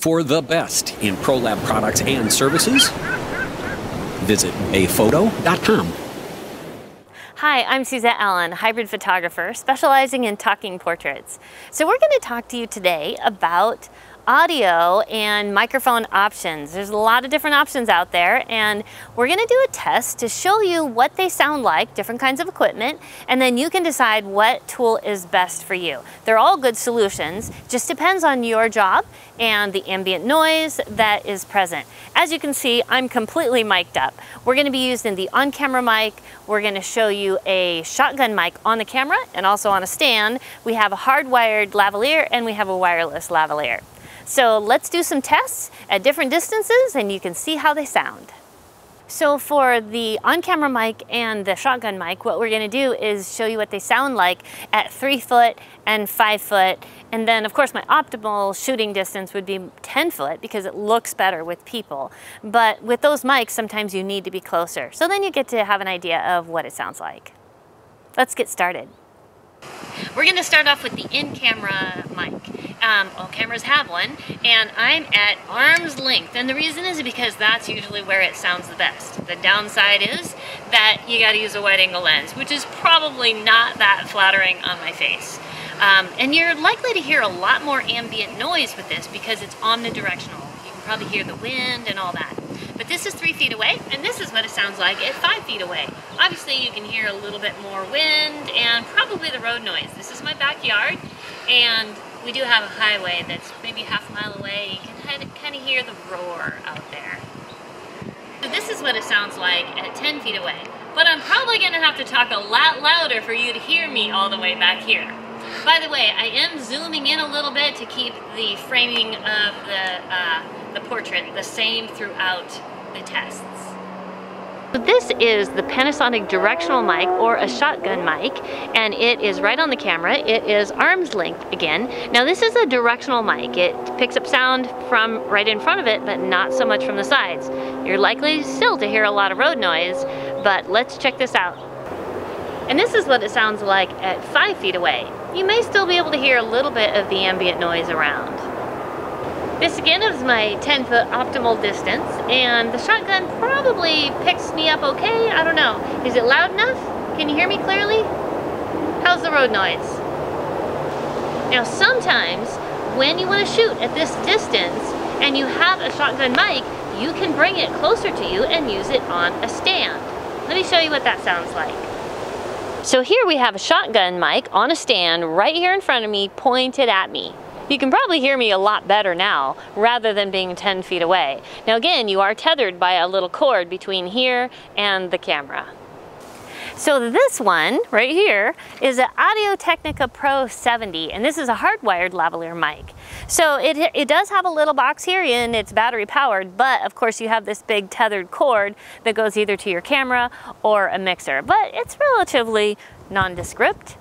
For the best in ProLab products and services, visit bayphoto.com. Hi, I'm Suzette Allen, hybrid photographer specializing in talking portraits. So we're going to talk to you today about audio and microphone options. There's a lot of different options out there, and we're going to do a test to show you what they sound like, different kinds of equipment, and then you can decide what tool is best for you. They're all good solutions, just depends on your job and the ambient noise that is present. As you can see, I'm completely mic'd up. We're going to be using the on-camera mic. We're going to show you a shotgun mic on the camera and also on a stand. We have a hardwired lavalier and we have a wireless lavalier. So let's do some tests at different distances and you can see how they sound. So for the on-camera mic and the shotgun mic, what we're going to do is show you what they sound like at 3 foot and 5 foot. And then of course my optimal shooting distance would be 10 foot because it looks better with people. But with those mics, sometimes you need to be closer. So then you get to have an idea of what it sounds like. Let's get started. We're going to start off with the in-camera mic. All cameras have one, and I'm at arm's length, and the reason is because that's usually where it sounds the best. The downside is that you got to use a wide-angle lens, which is probably not that flattering on my face. And you're likely to hear a lot more ambient noise with this because it's omnidirectional. You can probably hear the wind and all that. But this is 3 feet away, and this is what it sounds like at 5 feet away. Obviously, you can hear a little bit more wind and probably the road noise. This is my backyard, and we do have a highway that's maybe half a mile away. You can kind of hear the roar out there. So this is what it sounds like at 10 feet away. But I'm probably going to have to talk a lot louder for you to hear me all the way back here. By the way, I am zooming in a little bit to keep the framing of the portrait the same throughout the tests. So this is the Panasonic Directional Mic, or a shotgun mic, and it is right on the camera. It is arm's length again. Now this is a directional mic. It picks up sound from right in front of it, but not so much from the sides. You're likely still to hear a lot of road noise, but let's check this out. And this is what it sounds like at 5 feet away. You may still be able to hear a little bit of the ambient noise around. This again is my 10-foot optimal distance, and the shotgun probably picks me up okay. I don't know. Is it loud enough? Can you hear me clearly? How's the road noise? Now sometimes when you want to shoot at this distance and you have a shotgun mic, you can bring it closer to you and use it on a stand. Let me show you what that sounds like. So here we have a shotgun mic on a stand right here in front of me, pointed at me. You can probably hear me a lot better now, rather than being 10 feet away. Now again, you are tethered by a little cord between here and the camera. So this one right here is an Audio-Technica Pro 70, and this is a hardwired lavalier mic. So it does have a little box here and it's battery powered, but of course you have this big tethered cord that goes either to your camera or a mixer, but it's relatively nondescript.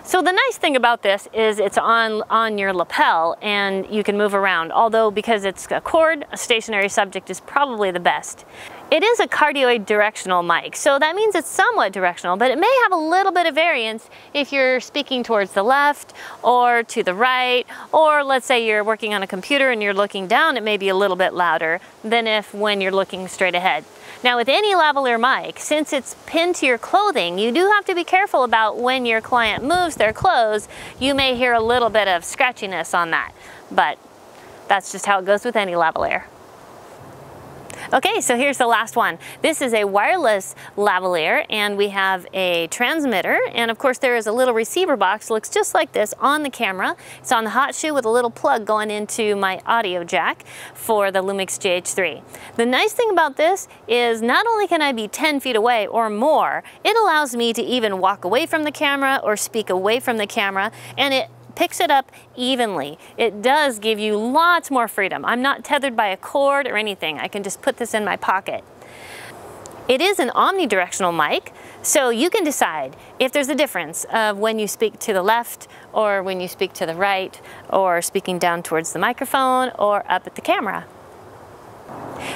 So the nice thing about this is it's on your lapel and you can move around, although because it's a cord, a stationary subject is probably the best. It is a cardioid directional mic, so that means it's somewhat directional, but it may have a little bit of variance if you're speaking towards the left or to the right, or let's say you're working on a computer and you're looking down, it may be a little bit louder than when you're looking straight ahead. Now with any lavalier mic, since it's pinned to your clothing, you do have to be careful about when your client moves their clothes. You may hear a little bit of scratchiness on that, but that's just how it goes with any lavalier. Okay, so here's the last one. This is a wireless lavalier, and we have a transmitter, and of course there is a little receiver box, looks just like this on the camera. It's on the hot shoe with a little plug going into my audio jack for the Lumix GH3. The nice thing about this is not only can I be 10 feet away or more, it allows me to even walk away from the camera or speak away from the camera, and it picks it up evenly. It does give you lots more freedom. I'm not tethered by a cord or anything. I can just put this in my pocket. It is an omnidirectional mic, so you can decide if there's a difference of when you speak to the left or when you speak to the right, or speaking down towards the microphone or up at the camera.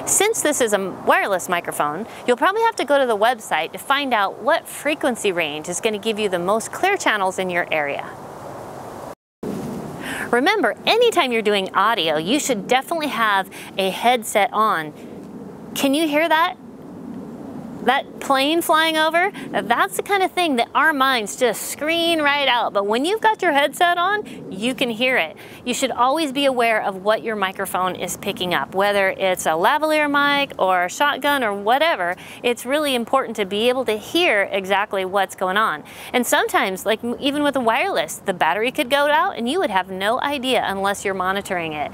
Since this is a wireless microphone, you'll probably have to go to the website to find out what frequency range is going to give you the most clear channels in your area. Remember, anytime you're doing audio, you should definitely have a headset on. Can you hear that? That plane flying over? That's the kind of thing that our minds just screen right out. But when you've got your headset on, you can hear it. You should always be aware of what your microphone is picking up, whether it's a lavalier mic or a shotgun or whatever. It's really important to be able to hear exactly what's going on. And sometimes, like even with a wireless, the battery could go out and you would have no idea unless you're monitoring it.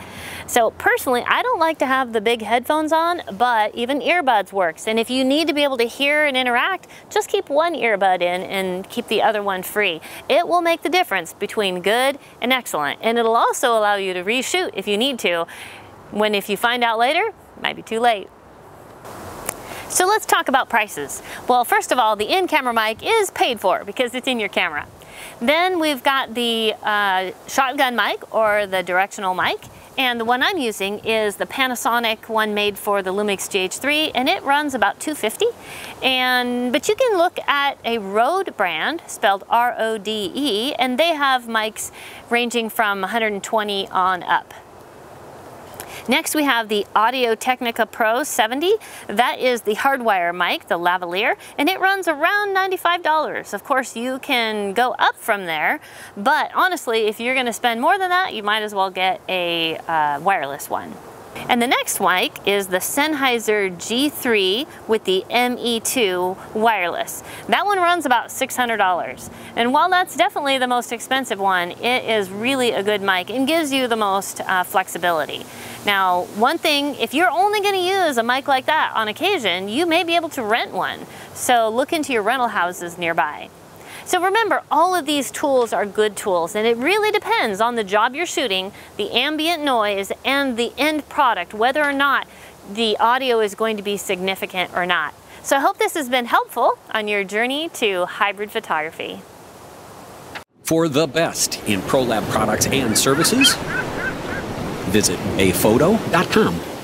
So personally, I don't like to have the big headphones on, but even earbuds works. And if you need to be able to hear and interact, just keep one earbud in and keep the other one free. It will make the difference between good and excellent, and it'll also allow you to reshoot if you need to, when if you find out later, it might be too late. So let's talk about prices. Well, first of all, the in-camera mic is paid for because it's in your camera. Then we've got the shotgun mic or the directional mic. And the one I'm using is the Panasonic one made for the Lumix GH3, and it runs about $250. But you can look at a Rode brand, spelled R-O-D-E, and they have mics ranging from $120 on up. Next we have the Audio-Technica Pro 70. That is the hardwire mic, the lavalier, and it runs around $95. Of course, you can go up from there, but honestly, if you're going to spend more than that, you might as well get a wireless one. And the next mic is the Sennheiser G3 with the Me2 Wireless. That one runs about $600. And while that's definitely the most expensive one, it is really a good mic and gives you the most flexibility. Now, one thing, if you're only going to use a mic like that on occasion, you may be able to rent one. So look into your rental houses nearby. So remember, all of these tools are good tools, and it really depends on the job you're shooting, the ambient noise, and the end product, whether or not the audio is going to be significant or not. So I hope this has been helpful on your journey to hybrid photography. For the best in ProLab products and services, visit mayphoto.com.